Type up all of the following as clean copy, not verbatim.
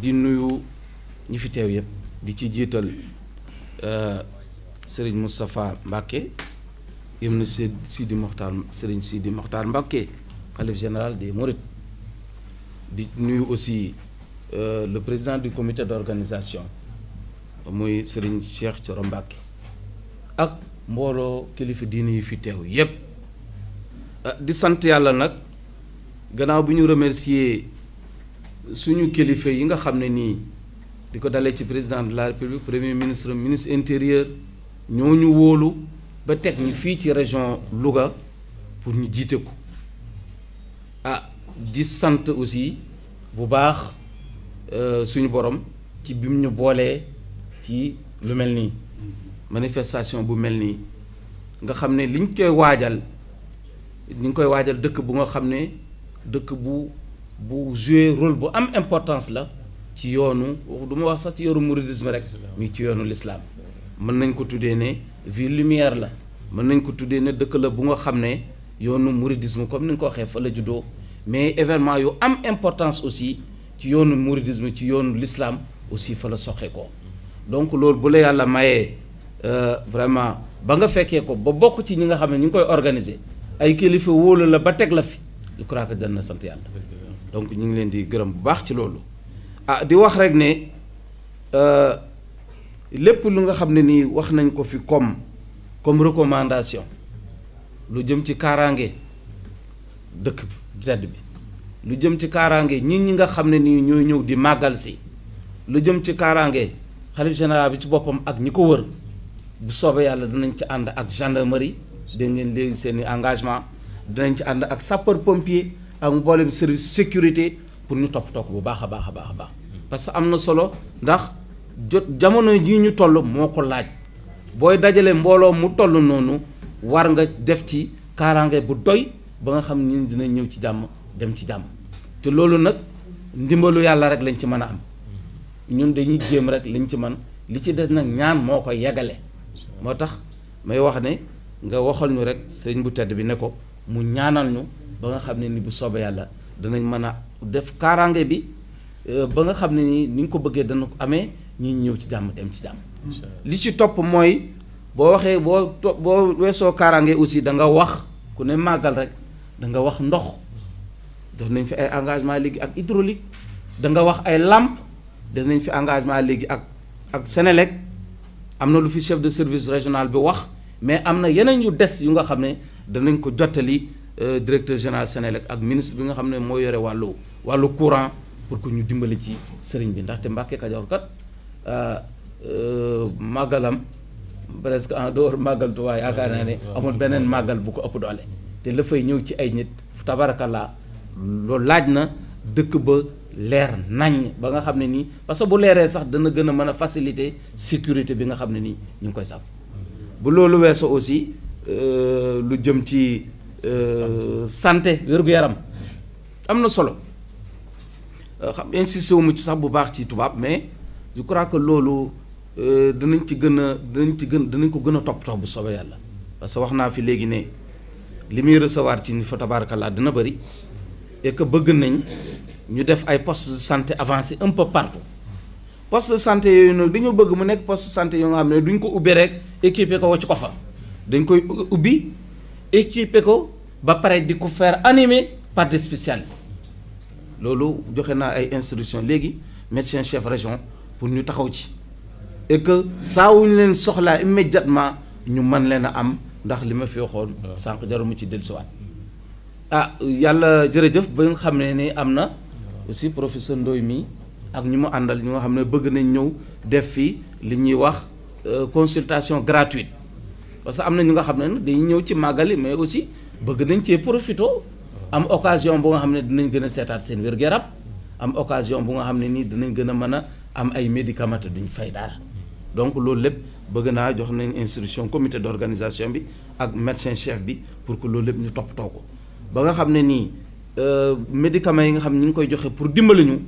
di nuyu ñi fi teew yëpp di ci jiital Serigne Moustapha Mbacké ibn Sidi Mokhtar Serigne Sidi Mokhtar Mbacké khalife général des Mourides di nuyu aussi le président du comité d'organisation muy Serigne Cheikh Thioro Mbacké ak mbooloo kilifa diine yi fi teew yépp di sant yàlla nag gannaaw bi ñu remercier suñu kilifa yi nga xam ne nii di ko dalee ci président de la république premier ministre ministre intérieur ñoo ñu wóolu ba teg ñu fii ci région Louga pour ñu jiite ko di sant aussi bu baax suñu borom ci bi mu ñu boolee ci lu mel nii manifestation bu mel nii nga xam ne liñ koy waajal ñu ngi koy waajal dëkk bu nga xam ne dëkk bu jouer rôle bu am importance la ci yoonu du ma wax sax ci yoonu mouridisme rek mi ci yoonu l'islam mën nañ ko tuddee ne ville lumière la mën nañ ko tuddee ne dëkk la bu nga xam ne yoonu mouridisme comme ni nga ko waxee fa la juddoo mais événement yu am importance aussi ci yoonu mouridisme ci yoonu l'islam aussi fa la soxe ko donc loolu bu la yàlla mayee vraiment ba nga fekkee ko ba bokk ci ñi nga xam ne ñu ngi koy organiser ay kilifa wóolu la ba teg la fi je crois que dana sant yàlla donc ñu ngi leen di gërëm bu baax ci loolu di wax rek ne lépp lu nga xam ne nii wax nañ ko fi comme recommandation lu jëm ci kaaraange dëkk bi tedd bi lu jëm ci kaaraange ñi nga xam ne nii ñooy ñëw di màggal si lu jëm ci kaaraange xalif général bi ci boppam ak ñi ko wër bu soobee yàlla dinañ ci ànd ak gendarmerie dégg ngeen léegi seeni engagement dinañ ci ànd ak sapeur pompier ak mboolem service sécurité pour ñu topp bu baax a baax a baax a baax parce que am na solo ndax jamono jii ñu toll moo ko laaj booy dajale mbooloo mu toll noonu war nga def ci kaaraange bu doy ba nga xam ni dina ñëw ci jàmm dem ci jàmm te loolu nag ndimbalu yàlla rek lañ ci mën a am ñun dañuy jéem rek liñ ci man li ci des nag ñaan moo koy yegale moo tax may wax ne nga waxal ñu rek sëñ bu tedd bi ne ko mu ñaanal ñu ba nga xam ne ni bu soobee yàlla danañ mën a def kaaraange bi ba nga xam ne ni nga ko bëggee dana ko amee ñi ñëw ci jàmm dem ci jàmm li ci topp mooy boo waxee boo weesoo kaaraange aussi da nga wax ku ne màggal rek da nga wax ndox def nañ fi ay engagement léegi ak hydraulique da nga wax ay làmp def nañ fi engagement léegi ak Sénélec am na lu fi chef de service régional bi wax mais am na yeneen yu des yu nga xam ne danañ ko jottali directeur général Sénélec ak ministre bi nga xam ne moo yore wàllu courant pour que ñu dimbali ci sëriñ bi ndaxte Mbàkke Kajoor kat màggalam presque en dehors màggal Tuubaa yaakaar naa ne amul beneen màggal bu ko ëpp doole te la fay ñëw ci ay nit tabarakallah loolu laaj na dëkk ba leer nañ ba nga xam ne nii parce que bu leeree sax dana gën a mën a faciliter sécurité bi nga xam ne nii ñu ngi koy sàmm bu loolu weesoo aussi lu jëm ci santé wér-gu-yaram am na solo xam insisté wu mu ci sax bu baax ci tubaab mais je crois que loolu danañ ko gën a toppatoo bu soobee yàlla parce que wax naa fi léegi ne li muy recevoir ci ni fa tabarakallah dina bëri et que bëgg nañ ñu def ay postes de santé avancés un peu partout poste de santé yooyu noonu dañoo bëgg mu nekk poste de santé yoo nga xam ne duñ ko ubbi rek équipé ko wacc ko fa dañ koy ubbi équipé ko ba pare di ko faire animer par des spécialistes loolu joxe naa ay instructions léegi médecin chef région pour ñu taxaw ci et que saa wu ñu leen soxlaa immédiatement ñu mën leen a am ndax li ma fi waxoon sànq jaru mu ci dellusiwaat yàlla jërëjëf ba nga xam ne ni am na aussi professeur Ndoye mi ak ñu mu àndal ñu nga xam ne bëgg nañ ñëw def fii li ñuy wax consultation gratuite parce que am na ñu nga xam ne dañuy ñëw ci màggali mais aussi bëgg nañ cee profito am occasion bu nga xam ne dinañ gën a seetaat seen wér-gu-yaram am occasion bu nga xam ne nii dinañ gën a mën a am ay médicaments duñ fay dara donc loolu lépp bëgg naa jox nañ instruction comité d'organisation bi ak médecin chef bi pour que loolu lépp ñu toppatoo ko ba nga xam ne nii médicaments yi nga xam ne ñu ngi koy joxe pour dimbali ñu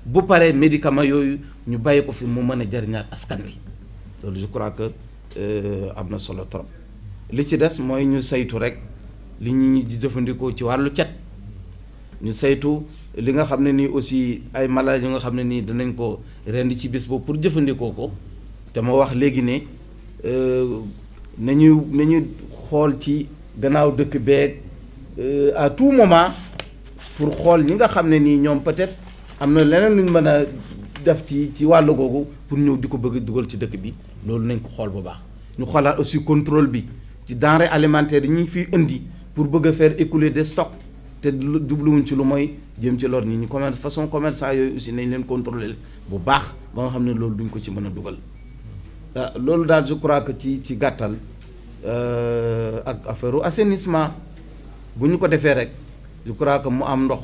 bu paree médicaments yooyu ñu bàyyi ko fi mu mën a jariñaat askan wi loolu je crois que am na solo trop li ci des mooy ñu saytu rek li ñu di jëfandikoo ci wàllu cet ñu saytu li nga xam ne nii aussi ay malade yu nga xam ne nii danañ ko rendi ci bés boobu pour jëfandikoo ko te ma wax léegi ne nañu xool ci gannaaw dëkk beeg à tout moment pour xool ñi nga xam ne nii ñoom peut-être am na leneen luñ mën a def ci wàllu googu pour ñëw di ko bëgg dugal ci dëkk bi loolu nañ ko xool bu baax ñu xoolaat aussi contrôle bi ci denrées alimentaires yi ñu fiy indi pour bëgg a faire écouler des stocks te jubluwuñ ci lu mooy jëm ci lor nit ñi commerce façon commerçant yooyu aussi nañ leen contrôler bu baax ba nga xam ne loolu duñ ko ci mën a dugal loolu daal je crois que ci gàttal ak affaire assainissement bu ñu ko defee rek je crois que mu am ndox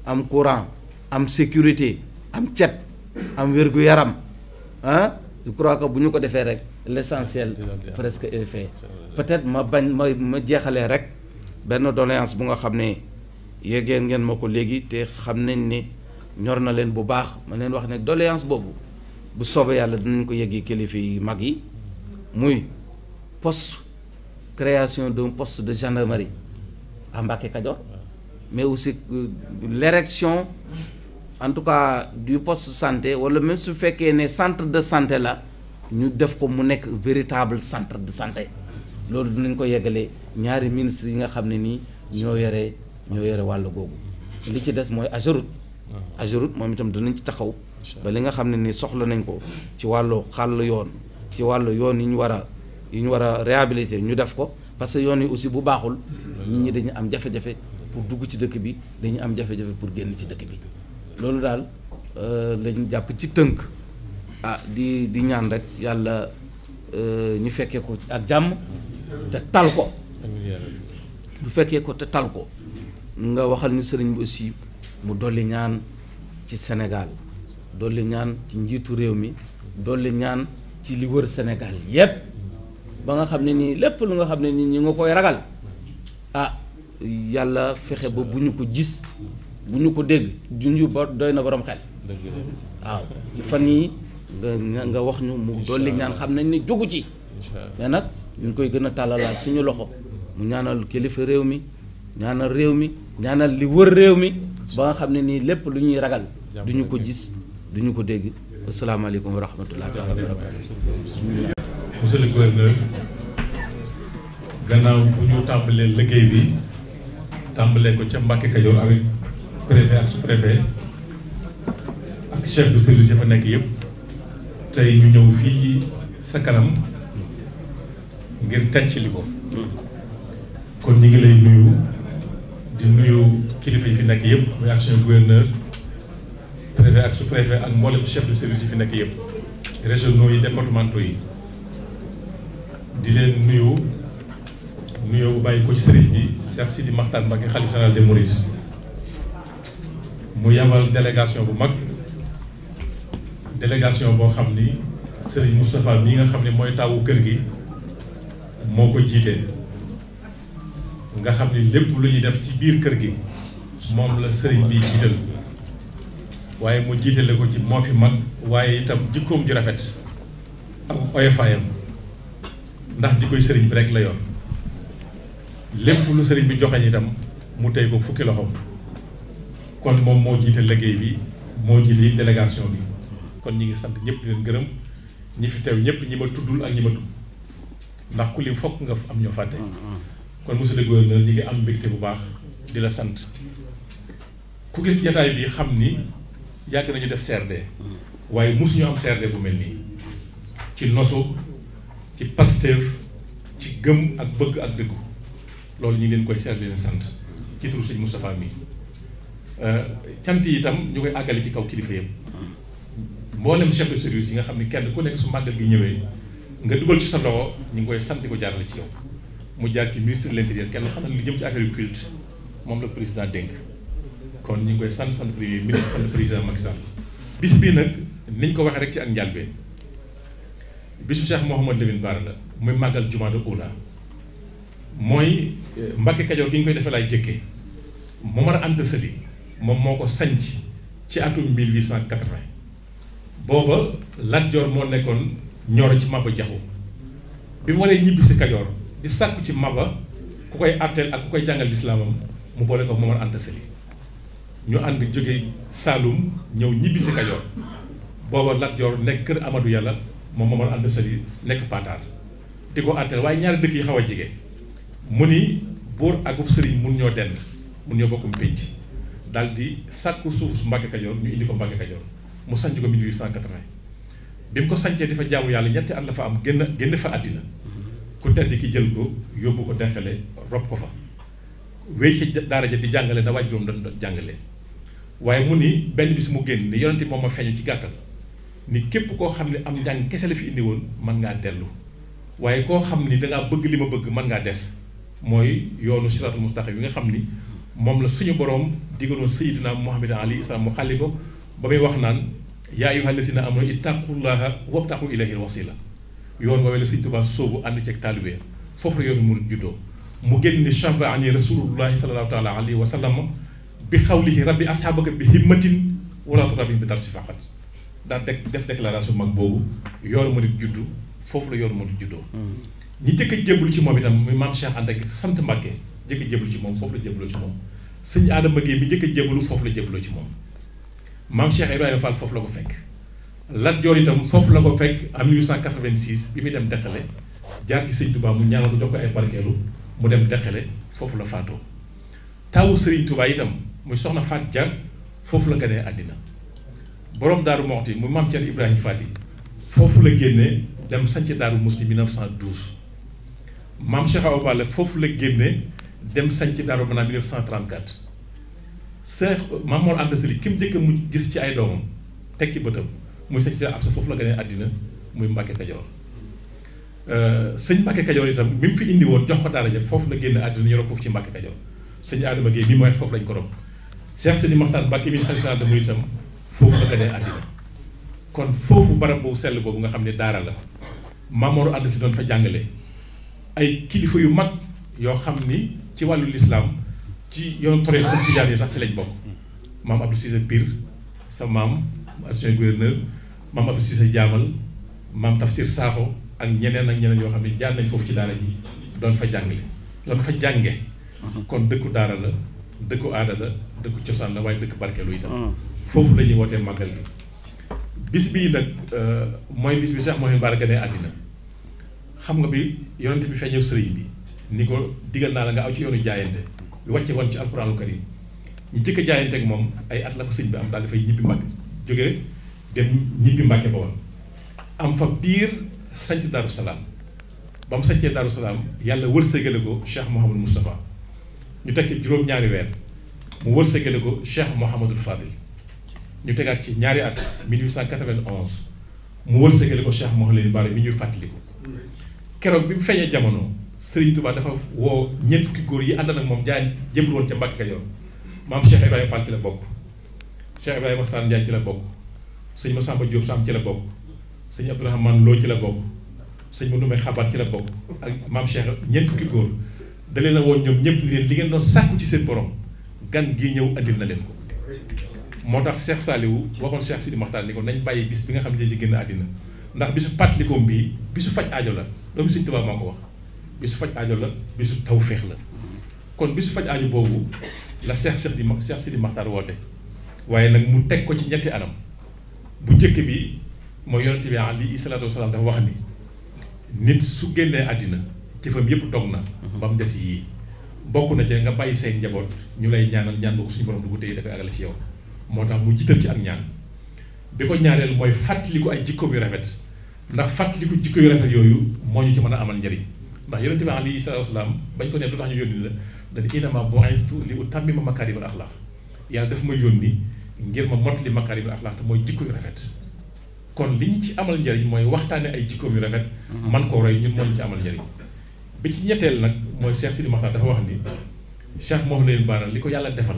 am courant am sécurité am cet am wér-gu-yaram ah je crois que bu ñu ko defee rek l'essentiel presque est fait peut-être ma jeexalee rek benn doléance bu nga xam ne yéegee ngeen ma ko léegi te xam nañ ne ñor na leen bu baax ma leen wax ne doléance boobu bu soobee yàlla dinañ ko yeggi kilifa yi mag yi muy création d'un poste de gendarmerie à Mbacké Kadior mais aussi l'érection en tout cas du poste santé wala même su fekkee ne centre de santé la ñu def ko mu nekk véritable centre de santé loolu dinañ ko yeggalee ñaari ministres yi nga xam ne nii ñoo yore wàll googu li ci des mooy AGEROUTE moom itam dinañ ci taxaw ba li nga xam ne nii soxla nañ ko ci wàllu xàll yoon ci wàllu yoon yi ñu war a réhabiliter ñu def ko parce que yoon yi aussi bu baaxul nit ñi dañu am jafe-jafe pour dugg ci dëkk bi dañu am jafe-jafe pour génn ci dëkk bi loolu daal lañ jàpp ci tënk di ñaan rek yàlla ñu fekkee ko ak jàmm te tal ko bu fekkee ko te tal ko nga waxal ñu sëriñ bi aussi mu dolli ñaan ci Sénégal dolli ñaan ci njiitu réew mi dolli ñaan ci li wër Sénégal yépp ba nga xam ne nii lépp lu nga xam ne nii ñu nga koy ragal yàlla fexe ba bu ñu ko gis bu ñu ko dégg junju ba doy na borom xel waaw ci fan yi nga wax ñu mu dolli ñaan xam nañ ni jógu ci mais nag ñu ngi koy gën a tàllalaat suñu loxo mu ñaanal kilifa réew mi ñaanal réew mi ñaanal li wër réew mi ba nga xam ne nii lépp lu ñuy ragal du ñu ko gis du ñu ko dégg asalaamaaleykum wa rahmatullahi taala wa barakatu. Monsieur le gouverneur gannaaw bu ñu tàmbalee liggéey bi tàmbalee ko ca Mbacké Kadior avec préfet ak sous-préfet ak chef de service yi fa nekk yëpp tey ñu ñëw fii sa kanam ngir tànc li ko kon ñu ngi lay nuyu di nuyu kilifa yi fi nekk yëpp muy ancien gouverneur préfet ak sous-préfet ak mboolem chef de service yi fi nekk yëpp régionaux yi départementaux yi di leen nuyu bu bàyyi ko ci sëriñ bi Cheikh Sidi Makhtar Mbacké khalife général des Mourides mu yabal délégation bu mag délégation boo xam ni sëriñ Moustapha mi nga xam ne mooy tawu kër gi moo ko jiite nga xam ni lépp lu ñuy def ci biir kër gi moom la sëriñ bi jiital waaye mu jiitale ko ci moo fi mag waaye itam jikkoom ji rafet ak oyofaayam ndax jikkoy sëriñ bi rek la yoon lépp lu sëriñ bi joxeñ itam mu tey ko fukki loxoom kon moom moo jiite liggéey bi moo jiite délégation bi kon ñi ngi sant ñëpp di leen gërëm ñi fi teew ñëpp ñi ma tuddul ak ñi ma tudd ndax ku lim fokk nga am ñoo fàtte kon monsieur le gouverneur ñi ngi am mbégte bu baax di la sant ku gis jataay bi xam ni yàgg nañu def CRD waaye mosuñu am CRD bu mel nii ci nosu ci Pastef ci gëm ak bëgg ak dëggu loolu ñu ngi leen koy seetlu leen sant ci turu sëñ Moustapha mi cant yi itam ñu koy àggale ci kaw kilifa yëpp mboolem chef de service yi nga xam ne kenn ku nekk su màggal gi ñëwee nga dugal ci sa loxo ñu ngi koy sant di ko jaarale ci yow mu jaar ci ministre de l'intérieur kenn xam ne li jëm ci affaire culte moom la président dénk kon ñu ngi koy sant premier ministre sant président Macky Sall bis bii nag niñ ko waxee rek ci ak njàlbeen bisu Cheikh Mouhamad Lamine Bara la muy màggal Jumaada Oula mooy Mbacké Kadior gi ñu koy defee laay jëkkee Momar Anta Sali moom moo ko sanc ci atum 1880 booba Lat Joor moo nekkoon Ñooro ci Maba Jaxu bi mu waree ñibbi si Kajoor di sàkku ci Maba ku koy àtteel ak ku koy jàngal lislaamam mu boole ko Momar Anta Sali ñu ànd jóge Saalum ñëw ñibbi si Kajoor booba Lat Joor nekk kër Amadou Yàlla moom Momar Anta Sali nekk Pataar di ko àtteel waaye ñaari dëkk yi xaw a jege mu ni buur akub sëriñ mun ñoo dend mun ñoo bokkum pénc daal di sàkku suuf su Mbàkke Kajoor ñu indi ko Mbàkke Kajoor mu sanc ko 1880 bi mu ko sancee di fa jaamu yàlla ñetti at la fa am génn fa àddina ku tedd ki jël ko yóbbu ko Derklé rob ko fa wéy ci daara ja di jàngale na waajuram doon jàngale waaye mu ni benn bis mu génn ni yonente moom ma feeñu ci gàttal ni képp koo xam ne am njàng kese la fi indi woon mën ngaa dellu waaye koo xam ni dangaa bëgg li ma bëgg mën ngaa des mooy yoonu siraatul mustaqim bi nga xam ni moom la suñu boroom digaloon sayyidina Muhammad alayhi salaam mu xalli ko ba muy wax naan yaa ayyuhal lazina amanu ittaqullaha wabtaqu ilayhil wasila yoon woowee la Sëñ Tuubaa soobu ànd ceeg taalibe foofu la yoonu murid juddoo mu génn ni shafaani rasulullahi sallallahu taala alayhi wa sallam bi xawlihi rabbi asxaabaka bi himmatin wala turabbi bi darsi faqat daan def déclaration mag boobu yoonu murid juddu foofu la yoonu murid juddoo ñi jëkk a jébbalu ci moom itam muy maam Cheikh Anta sant Mbàkke jëkk a jébbalu ci moom foofu la jébbaloo ci moom sëñ Adama Gueye mi jëkk a jébbalu foofu la jébbaloo ci moom maam Cheikh Ibrahima Fall foofu la ko fekk Lat Joor itam foofu la ko fekk en 1886 bi muy dem Derklé jaar ci sëñ Touba mu ñaanal ko jox ko ay barkeelu mu dem Derklé foofu la faatoo taawu Sëriñ Touba itam muy soxna Faat Dia foofu la ganee àddina borom Daaru Moxti muy maam Thierno Ibrahima Fati foofu la génnee dem sanc Daaru Musti 1912 maam Cheikh Awa Balla foofu la génne dem sanc Daaru Manaan 1934 maam Mor Anta Sali ki mu njëkk mu gis ci ay doomam teg ci bëtam muy sëñ Cheikh Absa foofu la gënee àddina muy Mbàkke Kajoor sëñ Mbàkke Kajoor itam bi mu fi indi woon jox ko daara ja foofu la génne àddina ñu rob foofu ci Mbàkke Kajoor sëñ Adama Gueye bi mooy foofu lañ ko rob Cheikh Sidi Maxtaar Mbàkke mi xalifa de Mouride itam foofu la gënee àddina kon foofu barab bu sell boobu nga xam ne daara la Maam Mor Anta Sali doon fa jàngale ay kilifa yu mag yoo xam ni ci wàllu lislaam ci yoon toree comme tijaan yi sax ci lañ bokk maam Abdou Cissé Pire sa maam ancien gouverneur maam Abdou Cissé Jaamal maam Tafsir Sakho ak ñeneen yoo xam ne jaar nañ foofu ci daara ji doon fa jàngale doon fa jànge kon dëkku daara la dëkku aada la dëkku cosaan la waaye dëkk barkeelu itam foofu la ñuy wootee màggal gi bis bii nag mooy bis bi Cheikh Mouhamed Bara gane àddina xam nga bi yonent bi feeñew sëriñ bi ni ko digal naa la nga aw ci yoonu jaayante bi wàcce woon ci alxuraanul karim ñi jëkk a jaayante ak moom ay at la fa sëñ bi am daal dafay ñibbi Mbàkke jóge dem ñibbi Mbàkke ba woon am fa biir sanc Daaru Salaam ba mu sancee Daaru Salaam yàlla wërsëgale ko Cheikh Mouhamadou Moustapha ñu teg ci juróom-ñaari weer mu wërsëgale ko Cheikh Mouhamadul Fadil ñu tegaat ci ñaari at 1891 mu wërsëgale ko Cheikh Mouhamadou Bara mi ñuy fàttaliku keroog bi mu feeñee jamono Serigne Touba dafa woo ñeent fukki góor yi ànd ak moom jaay jëmbul woon ca Mbàkke Kajoor maam Cheikh Ibrahima Fall ci la bokk Cheikh Ibrahima Sane Ndiaye ci la bokk sëñ Massamba Diop Sam ci la bokk sëñ Abdourahmane Lo ci la bokk sëñ Manoumé Xabaat ci la bokk ak maam Cheikh ñeent fukki góor da leen a woon ñoom ñëpp ni leen li ngeen doon sàkku ci seen borom gan gii ñëw andil na leen ko moo tax Cheikh Saliou waxoon Cheikh Sidi Maxtaar ni ko nañ bàyyi bis bi nga xam ne ci génn àddina ndax bisu fàttalikoom bii bisu faj aajo la doomu sëñ Tuubaa moo ko wax bisu faj aajo la bisu tawféex la kon bisu faj aajo boobu la Cheikh Sidi Maxtaar woote waaye nag mu teg ko ci ñetti anam bu njëkk bi mooy yonent bi alayhi salaatu wasalaam dafa wax ni nit su génnee àddina jëfam yépp dog na ba mu des yii bokk na ci nga bàyyi say njaboot ñu lay ñaanal ñaan boo ko suñu borom du ko téye dafay àggale ci yow moo tax mu jiital ci ak ñaan bi ko ñaareel mooy fàttaliku ay jikkoom yu rafet ndax fàttaliku jikko yu rafet yooyu moo ñu ci mën a amal njëriñ ndax yonent bi alayhi salaatu wasalaam bañ ko ne lu tax ñu yónni la dañu innamaa bu'ithtu li utammima makaarimal axlaaq yàlla daf ma yónni ngir ma mottali makaarimal axlaaq te mooy jikko yu rafet kon li ñu ci amal njëriñ mooy waxtaane ay jikkoom yu rafet man koo roy ñun moo ñu ci amal njëriñ bi ci ñetteel nag mooy Cheikh Sidi Maxtaar dafa wax ni Cheikh Mouhamadou Bara li ko yàlla defal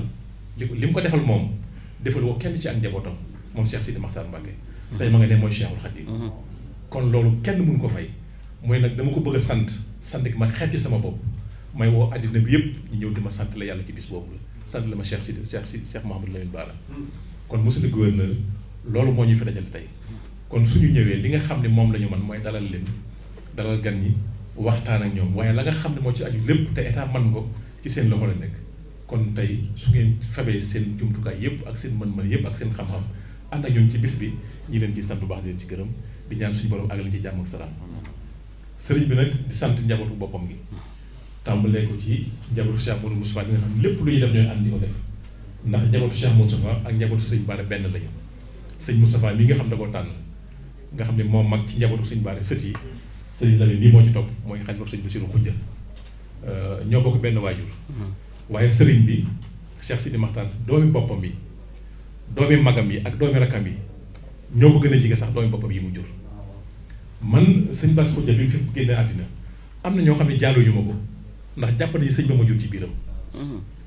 li mu ko defal moom defal woo kenn ci ak njabootam moom Cheikh Sidi Maxtaar Mbàkke tey ma nga ne mooy Cheikhul Khadim kon loolu kenn mënu ko fay mooy nag dama ko bëgg a sant gi ma xeeb ci sama bopp may woo àddina bi yëpp ñu ñëw di ma sant la yàlla ci bis boobu la sant la ma Cheikh Mouhamadou Lamine Bara kon monsieur le gouverneur loolu moo ñu fi dajal tey kon suñu ñëwee li nga xam ne moom la ñu man mooy dalal leen dalal gan ñi waxtaan ak ñoom waaye la nga xam ne moo ci aju lépp te état man ko ci seen loxo la nekk kon tey su ngeen fabee seen jumtukaay yëpp ak seen mën-mën yëpp ak seen xam-xam ànd ak ñun ci bis bi ñi leen ci sant bu baax di leen ci gërëm di ñaan suñu borom ak leen ci jàmm ak salaam sëriñ bi nag di sant njabootu boppam gi tàmbalee ko ci njabootu Cheikh Modou Moustapha bi nga xam ne lépp lu ñuy def ñooy ànd di ko def ndax njabootu Cheikh Moustapha ak njabootu sëñ Bara benn lañu sëñ Moustapha mi nga xam da koo tànn nga xam ne moom mag ci njabootu sëñ Bara sët yi sëriñ Lamine nii moo ci topp mooy xalifa sëñ Bassirou Khoudia ñoo bokk benn waajur waaye sëriñ bi Cheikh Sidi Makhtar doomi boppam yi doomi magam yi ak doomi rakam yi ñoo ko gën a jige sax doomi boppam yi mu jur man sëñ Bass Khoudia bi mu fi génne àddina am na ñoo xam ne jàlluñu ma ko ndax jàpp nañu sëñ ba ma jur ci biiram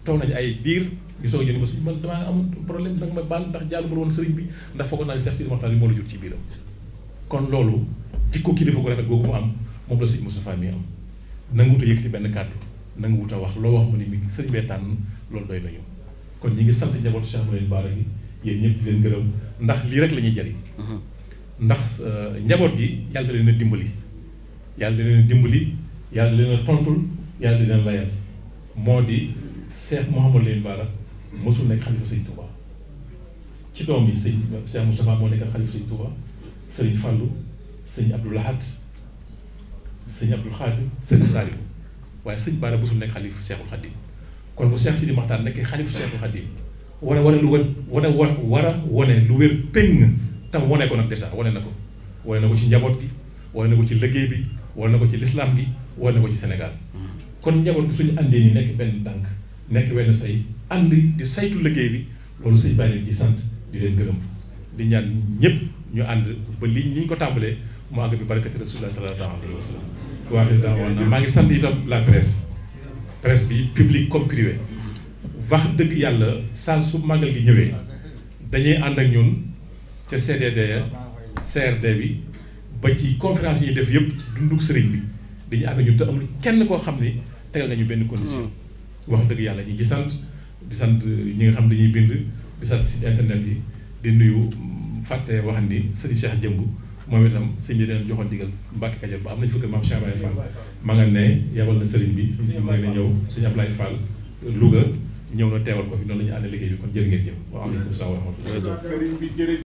toog nañu ay diir ñu soog ñu ne ko sëñ man damaa amul problème danga ma baal ndax jàllu ma woon sëriñ bi ndax foog naa ne Cheikh Sidi Makhtar bi moo la jur ci biiram kon loolu jikko kilifa gu rafet googu mu am moom la sëñ Moustapha mi am nanguwut a yëkkati benn kàddu nanguwut a wax loo wax mu ne mi sëriñ bee tànn loolu doy nañu kon ñi ngi sant njabootu Cheikh Mouhamed Bara gi yéen ñëpp di leen gërëm ndax lii rek la ñuy jariñ ndax njaboot gi yàlla da leen a dimbali yàlla da leen a dimbali yàlla da leen a tontul yàlla da leen a layal moo di Cheikh Mouhamed Bara mosul nekk xalifa sëñ Touba ci doom yi sëñ Cheikh Moustapha moo nekk xalifa sëñ Touba sëriñ Fallou sëñ Abdou Lahad sëñ Abdou Khadir sëñ Saliou waaye sëñ Bara mosul nekk xalifa Cheikhul Khadim kon bu Cheikh Sidi Makhtar nekkee xalifa Cheikhul Khadim war a wane lu wër war a wane lu wér péng tam wane ko nag déjà wane na ko ci njaboot gi wane na ko ci liggéey bi wane na ko ci lislaam gi wane na ko ci Sénégal kon njaboot gi suñu àndee nii nekk benn tànk nekk wenn say ànd di saytu liggéey bi loolu sëñ Bara di sant di leen gërëm di ñaan ñëpp ñu ànd ba li ñu ko tàmbalee mu àgg bi barakati rasulullah sallallahu alayhi wa sallam waaxi daawoon maa ngi sant itam la presse bi public comme privé wax dëgg yàlla saa su màggal gi ñëwee dañuy ànd ak ñun ca CDD CRD bi ba ci conférence yi def yëpp ci dunduk sëriñ bi dañuy ànd ak ñun te amul kenn koo xam ni tegal nañu benn condition wax dëgg yàlla ñi ci sant di sant ñi nga xam dañuy bind di sant site internet yi di nuyu fàtte wax ni sëriñ Cheikh Jëmb moom itam sëñ bi leen joxoon digal Mbacke Kajoor ba am nañu fëkk maam Cheikh Ablaye Fall ma nga ne yebal na sëriñ bi si ma nga ne ñëw sëñ Ablaye Fall Louga ñëw na teewal ko fi noonu la ñu ànd liggéey bi kon jërë ngeen jëf wa aleykum salaam wa rahmatulah